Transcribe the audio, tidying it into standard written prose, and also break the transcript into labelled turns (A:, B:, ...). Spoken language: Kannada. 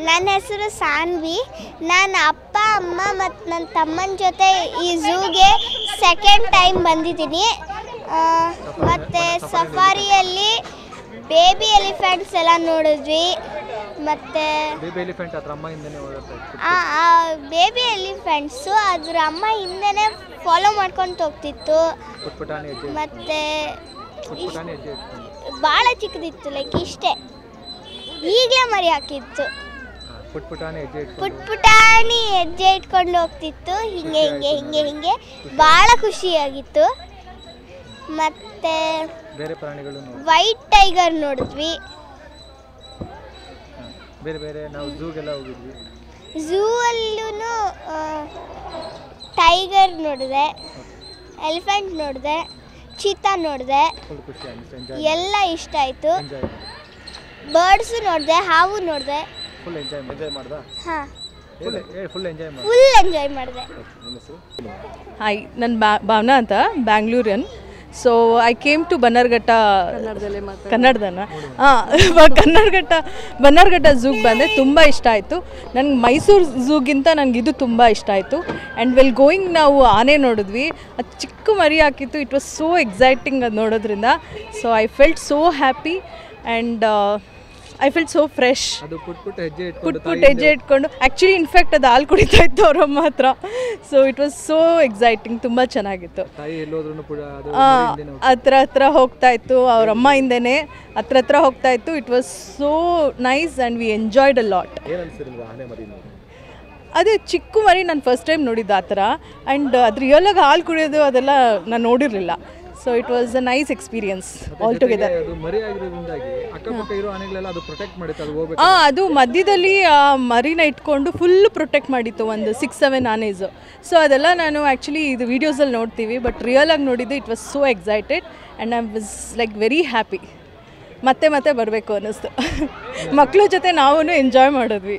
A: ನನ್ನ ಹೆಸರು ಸಾನ್ವಿ. ನಾನು ಅಪ್ಪ ಅಮ್ಮ ಮತ್ತು ನನ್ನ ತಮ್ಮನ ಜೊತೆ ಈ ಝೂಗೆ ಸೆಕೆಂಡ್ ಟೈಮ್ ಬಂದಿದ್ದೀನಿ. ಮತ್ತು ಸಫಾರಿಯಲ್ಲಿ ಬೇಬಿ ಎಲಿಫೆಂಟ್ಸ್ ಎಲ್ಲ ನೋಡಿದ್ವಿ. ಮತ್ತು ಬೇಬಿ ಎಲಿಫೆಂಟ್ಸು ಅದ್ರ ಅಮ್ಮ ಹಿಂದೆನೇ ಫಾಲೋ ಮಾಡ್ಕೊಂಡು ಹೋಗ್ತಿತ್ತು. ಮತ್ತು ಭಾಳ ಚಿಕ್ಕದಿತ್ತು, ಲೈಕ್ ಇಷ್ಟೇ, ಈಗಲೇ ಮರಿ ಹಾಕಿತ್ತು. ಪುಟ್ಪುಟಾಣಿ ಹೆಜ್ಜೆ ಇಟ್ಕೊಂಡು ಹೋಗ್ತಿತ್ತು, ಹಿಂಗೆ ಹಿಂಗೆ ಹಿಂಗೆ ಹಿಂಗೆ ಭಾಳ ಖುಷಿಯಾಗಿತ್ತು. ಮತ್ತು ವೈಟ್ ಟೈಗರ್ ನೋಡಿದ್ವಿ. ಝೂ ಅಲ್ಲೂ ಟೈಗರ್ ನೋಡಿದೆ, ಎಲಿಫೆಂಟ್ ನೋಡಿದೆ, ಚೀತಾ ನೋಡಿದೆ, ಎಲ್ಲ ಇಷ್ಟ ಆಯಿತು. ಬರ್ಡ್ಸು ನೋಡಿದೆ, ಹಾವು ನೋಡಿದೆ. ಹಾಂ, ಫುಲ್ ಎಂಜಾಯ್ ಮಾಡಿದೆ.
B: ಹಾಯ್, ನನ್ನ ಭಾವನಾ ಅಂತ, Bangalorean. So I came to Bannerghatta. ಕನ್ನಡದನ ಬನ್ನರ್ಘಟ್ಟ ಝೂಗೆ ಬಂದೆ. ತುಂಬ ಇಷ್ಟ ಆಯಿತು ನನಗೆ. ಮೈಸೂರು ಝೂಗಿಂತ ನನಗೆ ಇದು ತುಂಬ ಇಷ್ಟ ಆಯಿತು. ಆ್ಯಂಡ್ ವೆಲ್ ಗೋಯಿಂಗ್ ನಾವು ಆನೆ ನೋಡಿದ್ವಿ. ಅದು ಚಿಕ್ಕ ಮರಿ ಹಾಕಿತ್ತು. ಇಟ್ ವಾಸ್ ಸೋ ಎಕ್ಸೈಟಿಂಗ್ ಅದು ನೋಡೋದ್ರಿಂದ. So I felt so happy and I felt so fresh. ಪುಟ್ ಹೆಜ್ಜೆ ಇಟ್ಕೊಂಡು ಆ್ಯಕ್ಚುಲಿ ಇನ್ಫ್ಯಾಕ್ಟ್ ಅದು ಹಾಲು ಕುಡಿತಾ ಇತ್ತು ಅವರಮ್ಮ ಹತ್ರ. So it was so exciting, ತುಂಬ ಚೆನ್ನಾಗಿತ್ತು. ಹತ್ರ ಹೋಗ್ತಾ ಇತ್ತು, ಅವರಮ್ಮ ಹಿಂದೆನೇ ಹತ್ರ ಹೋಗ್ತಾ ಇತ್ತು. It was so nice and we enjoyed a lot. ಅದೇ ಚಿಕ್ಕ ಮರಿ ನಾನು ಫಸ್ಟ್ ಟೈಮ್ ನೋಡಿದ್ದು ಆ ಥರ. ಆ್ಯಂಡ್ ಅದು ರಿಯಲಾಗಿ ಹಾಲು ಕುಡಿಯೋದು ಅದೆಲ್ಲ ನಾನು ನೋಡಿರಲಿಲ್ಲ. So it was a nice experience all together. ಅದು ಮಧ್ಯದಲ್ಲಿ ಮರಿನ ಇಟ್ಕೊಂಡು ಫುಲ್ ಪ್ರೊಟೆಕ್ಟ್ ಮಾಡಿತ್ತು, ಒಂದು 6-7 ಆನೇಸು. ಸೊ ಅದೆಲ್ಲ ನಾನು ಆ್ಯಕ್ಚುಲಿ ಇದು ವೀಡಿಯೋಸಲ್ಲಿ ನೋಡ್ತೀವಿ, ಬಟ್ ರಿಯಲಾಗಿ ನೋಡಿದ್ದು. It was so excited and I was like very happy. ಮತ್ತೆ ಬರಬೇಕು ಅನ್ನಿಸ್ತು. ಮಕ್ಕಳ ಜೊತೆ ನಾವು ಎಂಜಾಯ್ ಮಾಡಿದ್ವಿ.